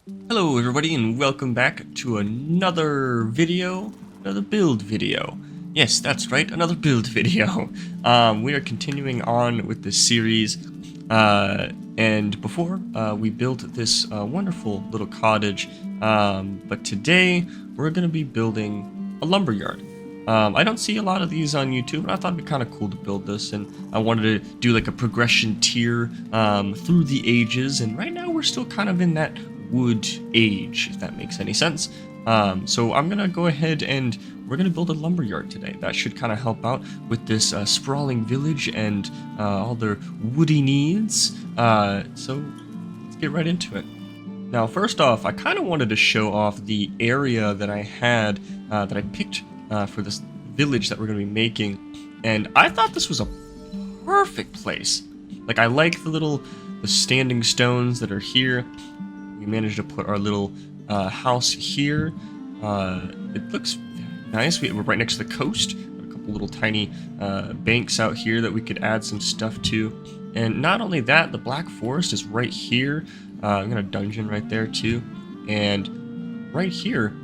Hello everybody and welcome back to another video, another build video. Yes, that's right, another build video. We are continuing on with this series, and before we built this wonderful little cottage, but today we're going to be building a lumberyard. I don't see a lot of these on YouTube, and I thought it'd be kind of cool to build this, and I wanted to do like a progression tier through the ages, and right now we're still kind of in that wood age, if that makes any sense. So I'm gonna go ahead and we're gonna build a lumberyard today. That should kind of help out with this sprawling village and all their woody needs. So let's get right into it. Now, first off, I kind of wanted to show off the area that I had that I picked for this village that we're gonna be making, and I thought this was a perfect place. Like, I like the standing stones that are here. We managed to put our little house here. It looks nice. We're right next to the coast. Got a couple little tiny banks out here that we could add some stuff to. And not only that, the Black Forest is right here. I'm got a dungeon right there too. And right here,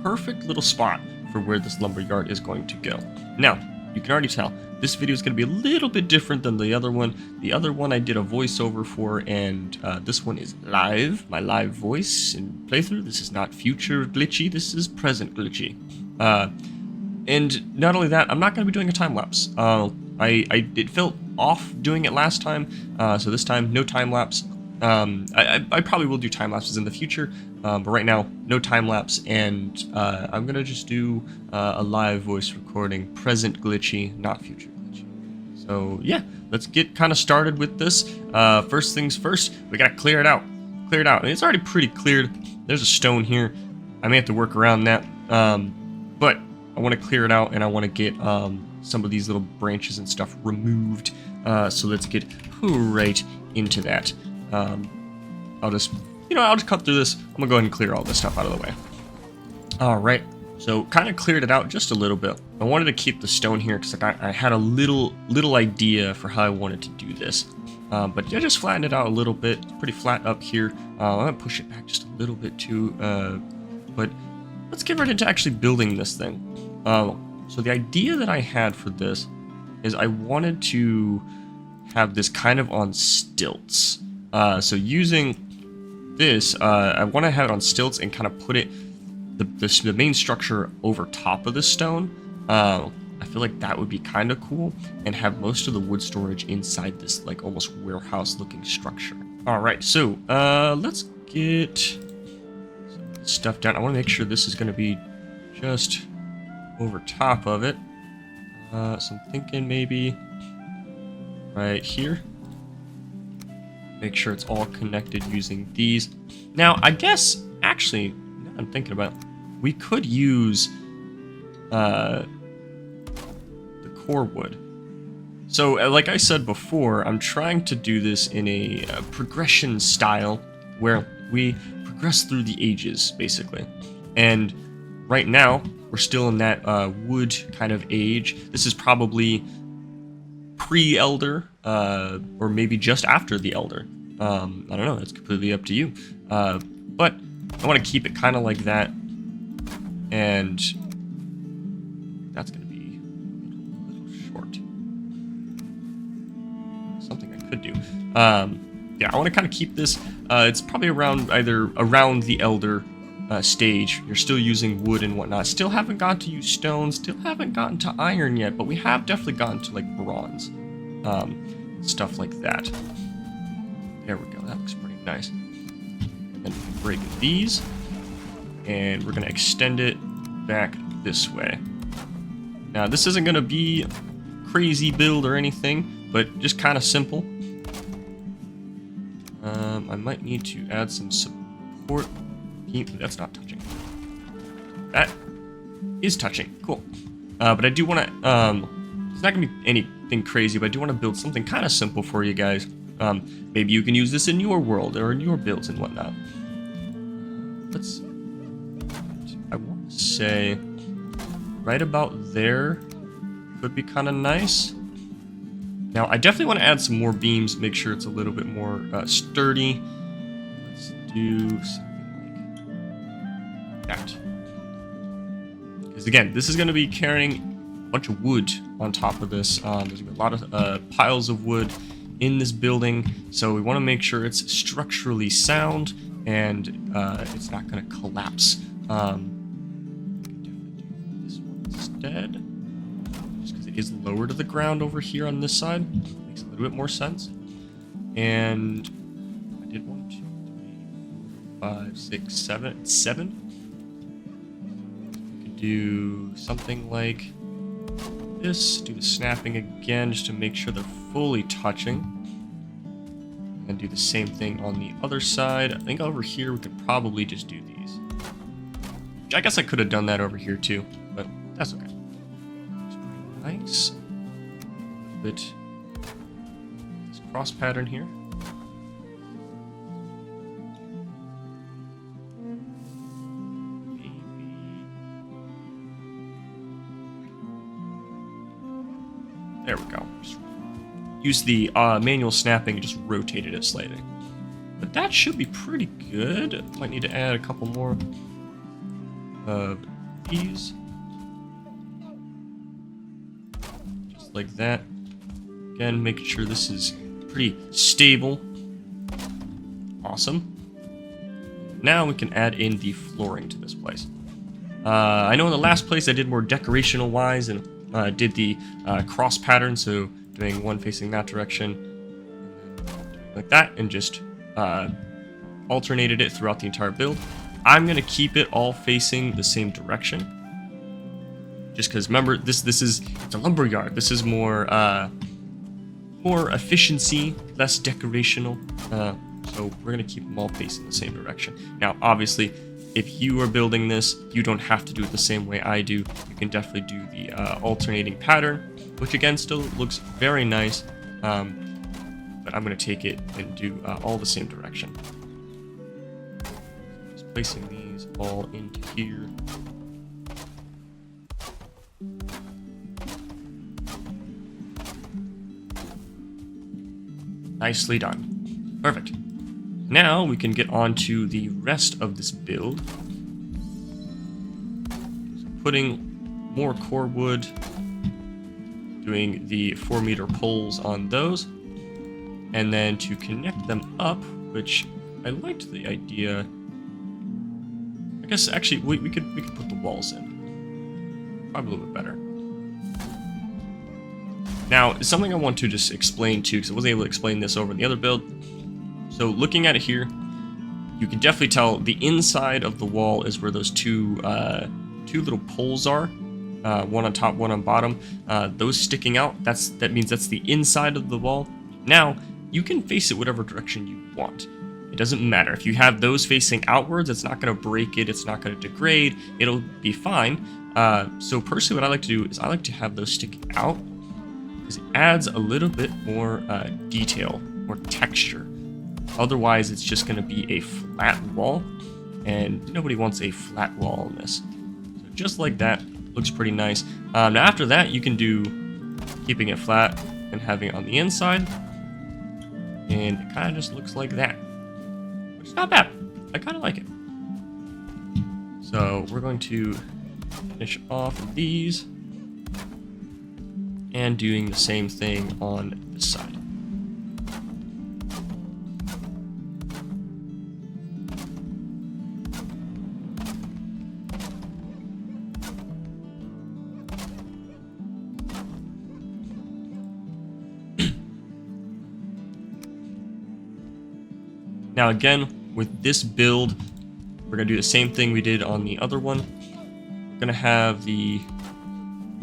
perfect little spot for where this lumberyard is going to go. Now, you can already tell, this video is going to be a little bit different than the other one. The other one I did a voiceover for, and this one is live, my live voice and playthrough. This is not future glitchy, this is present glitchy. And not only that, I'm not going to be doing a time-lapse. It felt off doing it last time, so this time, no time-lapse. I probably will do time-lapses in the future, but right now, no time-lapse, and I'm going to just do a live voice recording, present glitchy, not future glitchy. So yeah, let's get kind of started with this. First things first, we got to clear it out. Clear it out, and it's already pretty cleared. There's a stone here. I may have to work around that, but I want to clear it out, and I want to get some of these little branches and stuff removed. So let's get right into that. I'll just cut through this. I'm gonna go ahead and clear all this stuff out of the way. All right, so kind of cleared it out just a little bit. I wanted to keep the stone here because I had a little idea for how I wanted to do this. But I just flattened it out a little bit. It's pretty flat up here. I'm gonna push it back just a little bit too. But let's get right into actually building this thing. So the idea that I had for this is I wanted to have this kind of on stilts. So using this, I want to have it on stilts and kind of put it, the main structure over top of the stone. I feel like that would be kind of cool, and have most of the wood storage inside this like almost warehouse looking structure. All right, so let's get some stuff down. I want to make sure this is going to be just over top of it. So I'm thinking maybe right here. Make sure it's all connected using these. Now, I guess, actually, now I'm thinking about it, we could use the core wood. So, like I said before, I'm trying to do this in a progression style where we progress through the ages, basically. And right now, we're still in that wood kind of age. This is probably pre-Elder, or maybe just after the Elder. I don't know, that's completely up to you. But I want to keep it kind of like that, and that's going to be a little short. Something I could do. Yeah, I want to kind of keep this, it's probably either around the Elder stage. You're still using wood and whatnot. Still haven't gotten to use stone, still haven't gotten to iron yet, but we have definitely gotten to like bronze. Stuff like that. There we go, that looks pretty nice. And then we break these, and we're gonna extend it back this way. Now, this isn't gonna be crazy build or anything, but just kind of simple. I might need to add some support. That's not touching. That is touching, cool. But I do want to, it's not gonna be anything crazy, but I do want to build something kind of simple for you guys. Maybe you can use this in your world or in your builds and whatnot. I want to say right about there could be kind of nice. Now, I definitely want to add some more beams, make sure it's a little bit more sturdy. Let's do something that. Because again, this is going to be carrying a bunch of wood on top of this. There's going to be a lot of piles of wood in this building, so we want to make sure it's structurally sound and it's not going to collapse. Definitely do this one instead, just because it is lower to the ground over here on this side. Makes a little bit more sense. And I did 1, 2, 3, 4, 5, 6, 7, 7. We could do something like this. Do the snapping again, just to make sure they're fully touching. And do the same thing on the other side. I think over here we could probably just do these. I guess I could have done that over here too, but that's okay. It's pretty nice. Bit this cross pattern here. There we go. Just use the manual snapping and just rotated it slightly. But that should be pretty good. Might need to add a couple more of these. Just like that. Again, making sure this is pretty stable. Awesome. Now we can add in the flooring to this place. I know in the last place I did more decorational wise and did the cross pattern, so doing one facing that direction, and then like that, and just alternated it throughout the entire build. I'm gonna keep it all facing the same direction, just because remember it's a lumber yard. This is more efficiency, less decorational. So we're gonna keep them all facing the same direction. Now, obviously, if you are building this, you don't have to do it the same way I do. You can definitely do the alternating pattern, which again still looks very nice. But I'm going to take it and do all the same direction. Just placing these all into here. Nicely done. Perfect. Now we can get on to the rest of this build. So putting more core wood, doing the 4-meter poles on those, and then to connect them up, which I liked the idea. I guess actually we could put the walls in. Probably a little bit better. Now, something I want to just explain too, because I wasn't able to explain this over in the other build. So looking at it here, you can definitely tell the inside of the wall is where those two little poles are, one on top, one on bottom. Those sticking out, that means that's the inside of the wall. Now, you can face it whatever direction you want. It doesn't matter. If you have those facing outwards, it's not going to break it, it's not going to degrade, it'll be fine. So personally what I like to do is I like to have those sticking out, because it adds a little bit more detail, more texture. Otherwise, it's just going to be a flat wall, and nobody wants a flat wall on this. So just like that, looks pretty nice. Now after that, you can do keeping it flat and having it on the inside, and it kind of just looks like that, which is not bad. I kind of like it. So we're going to finish off these, and doing the same thing on this side. Now again, with this build, we're going to do the same thing we did on the other one. We're going to have the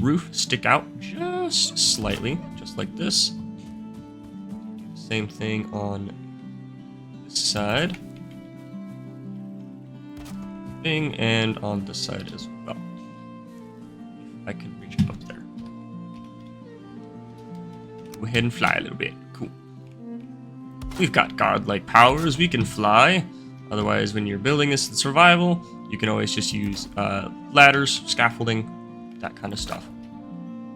roof stick out just slightly, just like this. Do the same thing on this side. And on this side as well. If I can reach up there. Go ahead and fly a little bit. Cool. We've got godlike powers, we can fly. Otherwise, when you're building this in survival, you can always just use ladders, scaffolding, that kind of stuff.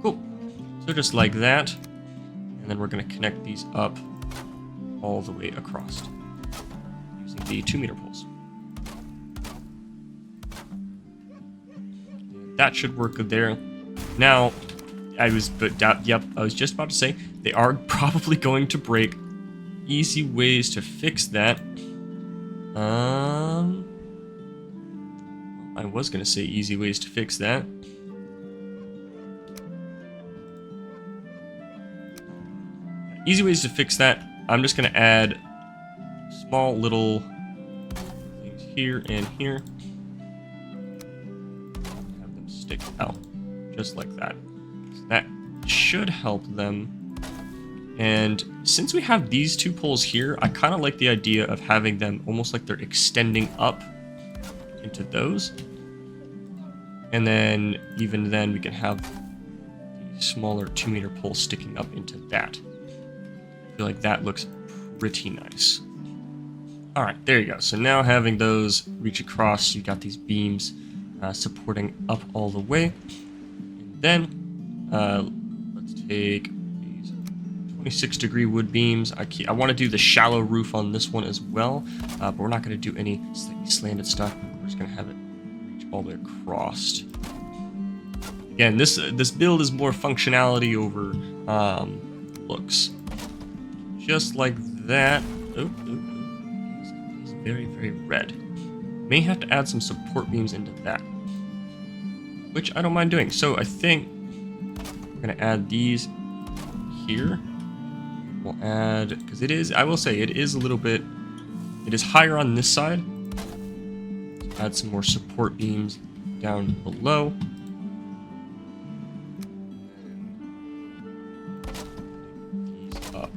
Cool. So just like that. And then we're going to connect these up all the way across using the 2-meter poles. that should work good there. Now, I was just about to say, they are probably going to break. Easy ways to fix that. I was gonna say easy ways to fix that. Easy ways to fix that. I'm just gonna add small little things here and here. Have them stick out just like that. So that should help them. And since we have these two poles here, I kind of like the idea of having them almost like they're extending up into those. And then, even then, we can have the smaller 2-meter pole sticking up into that. I feel like that looks pretty nice. Alright, there you go. So now having those reach across, you've got these beams supporting up all the way. And then, let's take 26-degree wood beams. I want to do the shallow roof on this one as well, but we're not going to do any slightly slanted stuff. We're just going to have it reach all the way across. Again, this build is more functionality over looks. Just like that. Oh, it's very, very red. May have to add some support beams into that, which I don't mind doing. So I think we're going to add these here. We'll add, because it is, I will say, it is a little bit, it is higher on this side. Let's add some more support beams down below. These up.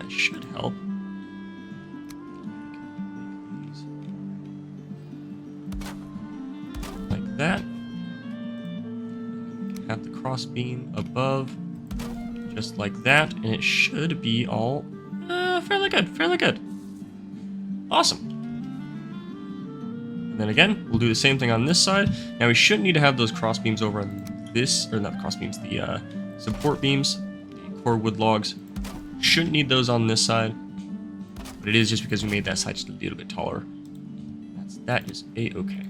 That should help. Like that. Have the cross beam above. Just like that, and it should be all fairly good. Awesome. And then again, we'll do the same thing on this side. Now we shouldn't need to have those cross beams over on this, or not cross beams, the support beams, the core wood logs. Shouldn't need those on this side, but it is just because we made that side just a little bit taller. That is a-okay.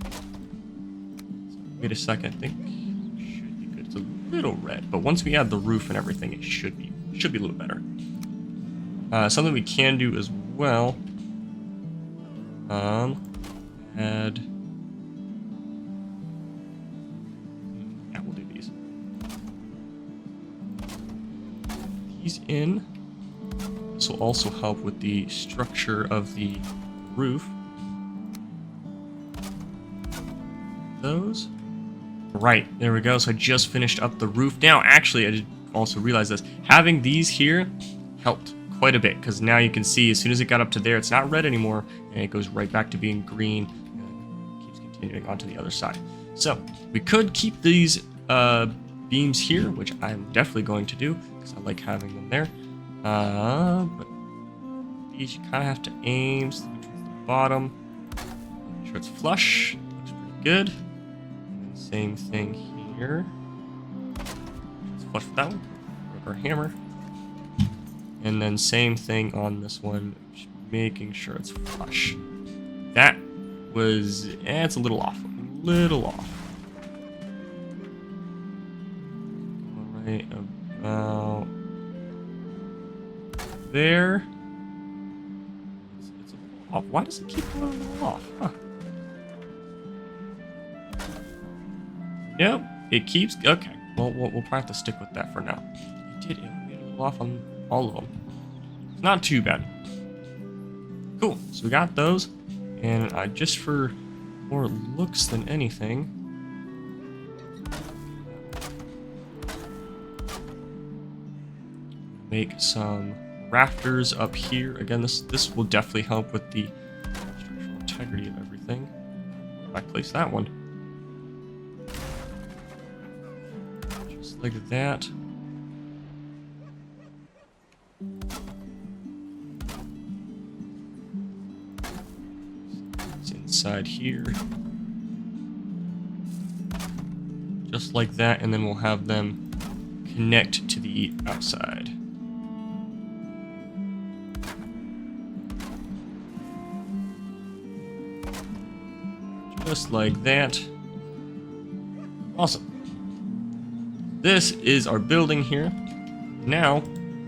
So wait a second, I think should be good. It's a little red, but once we add the roof and everything, it should be a little better. Something we can do as well. Add. Yeah, we'll do these. These in. This will also help with the structure of the roof. Those. Right, there we go. So I just finished up the roof. Now, actually, I did also realize this. Having these here helped quite a bit, because now you can see as soon as it got up to there, it's not red anymore, and it goes right back to being green, and keeps continuing onto the other side. So we could keep these beams here, which I'm definitely going to do, because I like having them there. But these you kind of have to aim towards the bottom. Make sure it's flush. Looks pretty good. And same thing here. Let's flush with that one. Work our hammer. And then same thing on this one, just making sure it's flush. That was, it's a little off. Right about there. It's a little off. Why does it keep going a little off? Huh. Nope, it keeps, okay. Well, we'll probably have to stick with that for now. It made a little off on all of them. It's not too bad. Cool, so we got those. And just for more looks than anything, make some rafters up here. Again, this will definitely help with the structural integrity of everything. If I place that one. Just like that. It's inside here. Just like that, and then we'll have them connect to the outside. Just like that. Awesome. This is our building here. Now,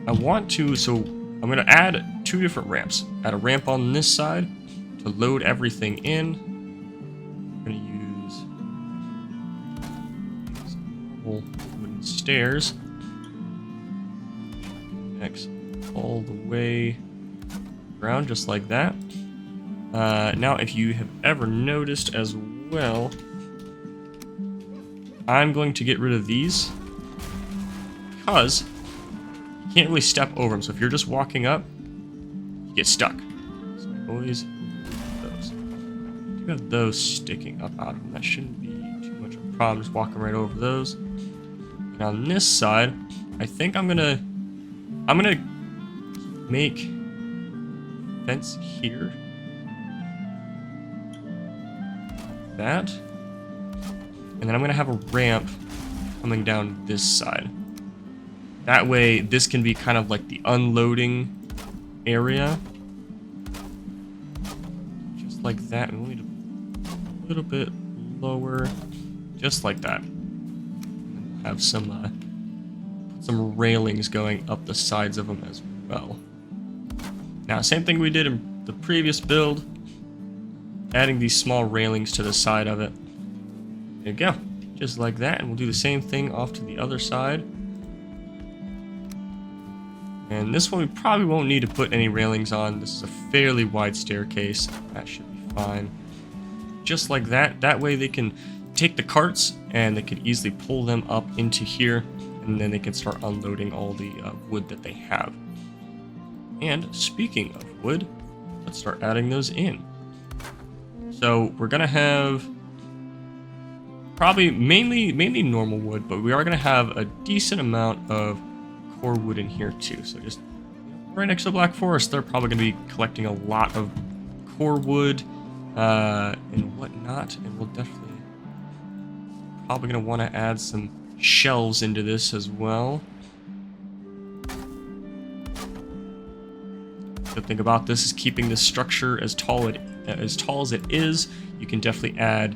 I want to, so I'm going to add 2 different ramps. Add a ramp on this side to load everything in. I'm going to use normal wooden stairs. Next, all the way around, just like that. Now, if you have ever noticed as well, I'm going to get rid of these because you can't really step over them. So if you're just walking up, you get stuck. So I always do those. I do have those sticking up out of them. That shouldn't be too much of a problem. Just walking right over those. And on this side, I think I'm gonna make fence here. That. And then I'm going to have a ramp coming down this side. That way, this can be kind of like the unloading area. Just like that. And we'll need a little bit lower. Just like that. And we'll have some railings going up the sides of them as well. Now, same thing we did in the previous build. Adding these small railings to the side of it. There you go. Just like that. And we'll do the same thing off to the other side. And this one we probably won't need to put any railings on. This is a fairly wide staircase. That should be fine. Just like that. That way they can take the carts and they can easily pull them up into here. And then they can start unloading all the wood that they have. And speaking of wood, let's start adding those in. So we're going to have probably mainly normal wood, but we are going to have a decent amount of core wood in here too. So just right next to the Black Forest, they're probably going to be collecting a lot of core wood and whatnot. And we'll definitely probably going to want to add some shelves into this as well. The thing about this is keeping this structure as tall as it is. You can definitely add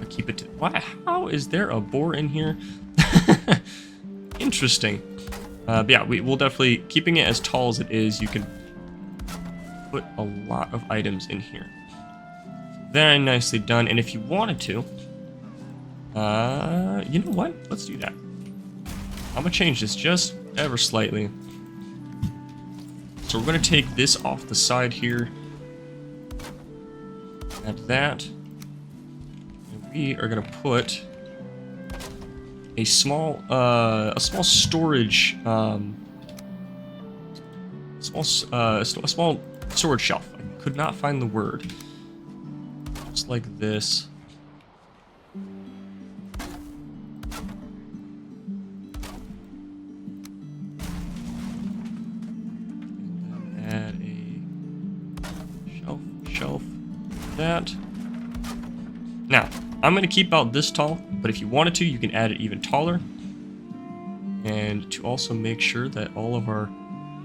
keep it to, what? How is there a boar in here? Interesting. But yeah, we'll definitely, keeping it as tall as it is, you can put a lot of items in here. Very nicely done. And if you wanted to, you know what? Let's do that. I'm gonna change this just ever slightly. So we're gonna take this off the side here. Add that. And we are gonna put a small storage, a small storage shelf. I could not find the word. Just like this. That. Now, I'm going to keep out this tall, but if you wanted to, you can add it even taller. And to also make sure that all of our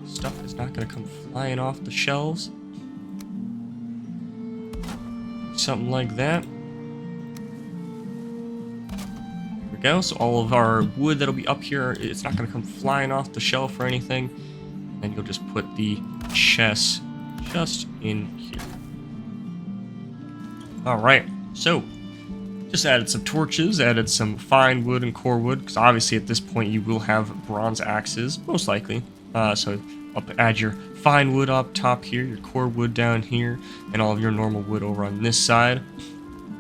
stuff is not going to come flying off the shelves. Something like that. There we go. So all of our wood that'll be up here, it's not going to come flying off the shelf or anything. And you'll just put the chests just in here. Alright, so just added some torches, added some fine wood and core wood, because obviously at this point you will have bronze axes, most likely. So add your fine wood up top here, your core wood down here, and all of your normal wood over on this side.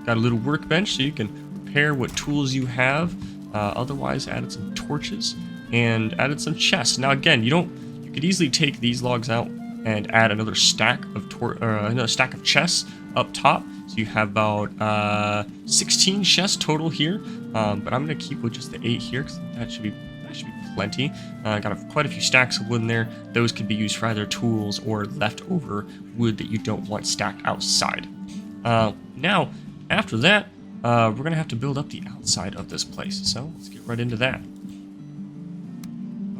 Got a little workbench so you can repair what tools you have. Otherwise, added some torches and added some chests. Now again, you could easily take these logs out and add another stack of chests up top. So you have about 16 chests total here, but I'm going to keep with just the 8 here because that should be plenty. Got quite a few stacks of wood in there. Those could be used for either tools or leftover wood that you don't want stacked outside. Now, after that, we're going to have to build up the outside of this place. So let's get right into that.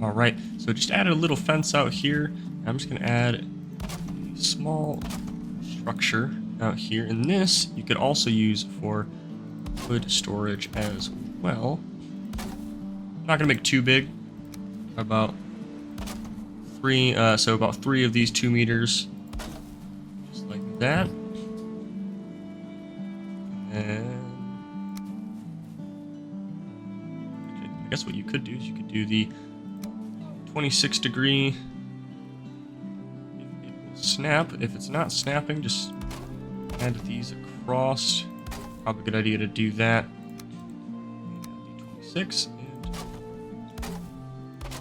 All right, so just added a little fence out here. I'm just going to add a small structure out here, and this you could also use for wood storage as well. I'm not gonna make too big. About three, so about 3 of these 2 meters, just like that. And okay, I guess what you could do is you could do the 26 degree. It will snap. If it's not snapping, just add these across. Probably a good idea to do that. And the 26, and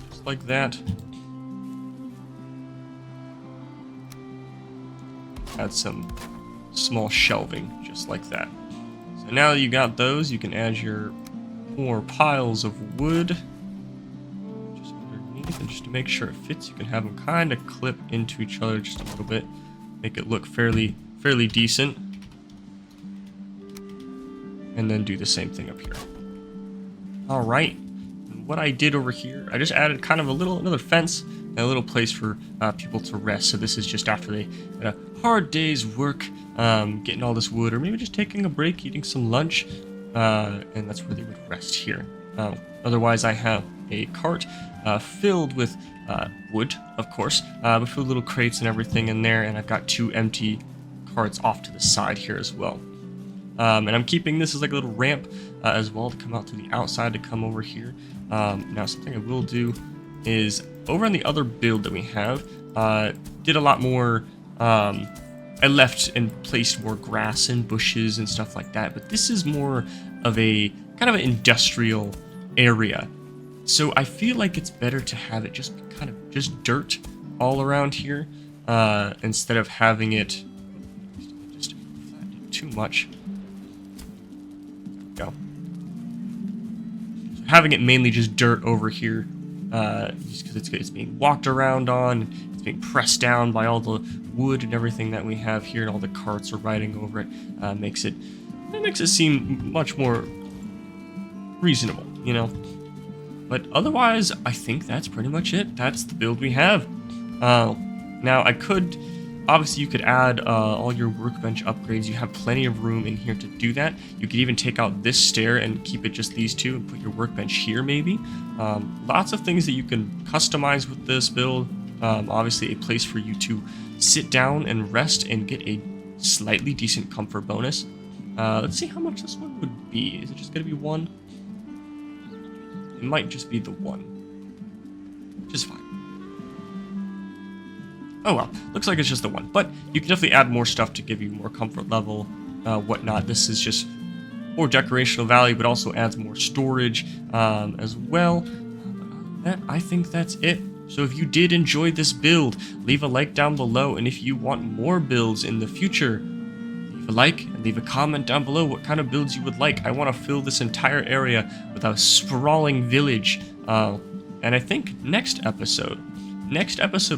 just like that. Add some small shelving, just like that. So now that you got those, you can add your more piles of wood just underneath, and just to make sure it fits, you can have them kind of clip into each other just a little bit, make it look fairly decent, and then do the same thing up here. All right, and what I did over here, I just added kind of another fence and a little place for people to rest. So this is just after they had a hard day's work getting all this wood, or maybe just taking a break, eating some lunch, and that's where they would rest here. Otherwise, I have a cart filled with wood, of course, but filled with little crates and everything in there, and I've got 2 empty carts off to the side here as well. And I'm keeping this as like a little ramp as well to come out to the outside to come over here. Now, something I will do is over on the other build that we have, did a lot more. I left and placed more grass and bushes and stuff like that, but this is more of a kind of an industrial area. So I feel like it's better to have it just be kind of just dirt all around here, instead of having it just too much. There we go. So having it mainly just dirt over here, just because it's being walked around on, it's being pressed down by all the wood and everything that we have here, and all the carts are riding over it, makes it seem much more reasonable, you know. But otherwise, I think that's pretty much it. That's the build we have. Now, obviously you could add all your workbench upgrades. You have plenty of room in here to do that. You could even take out this stair and keep it just these 2 and put your workbench here maybe. Lots of things that you can customize with this build. Obviously a place for you to sit down and rest and get a slightly decent comfort bonus. Let's see how much this one would be. Is it just going to be 1? It might just be the 1, which is fine. Oh well, looks like it's just the 1, but you can definitely add more stuff to give you more comfort level, whatnot. This is just more decorational value, but also adds more storage as well. But other than that, I think that's it. So if you did enjoy this build, leave a like down below, and if you want more builds in the future, leave a like and leave a comment down below what kind of builds you would like. I want to fill this entire area with a sprawling village, and I think next episode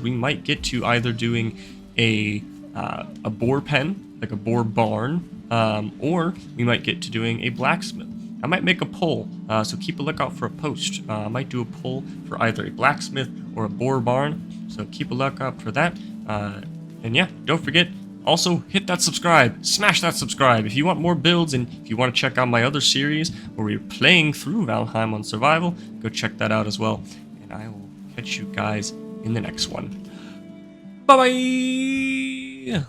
we might get to either doing a boar pen, like a boar barn, or we might get to doing a blacksmith. I might make a poll, so keep a lookout for a post. I might do a poll for either a blacksmith or a boar barn, so keep a lookout for that. And yeah, don't forget, also hit that subscribe, smash that subscribe. If you want more builds, and if you want to check out my other series where we're playing through Valheim on survival, go check that out as well. And I will catch you guys in the next one. Bye-bye!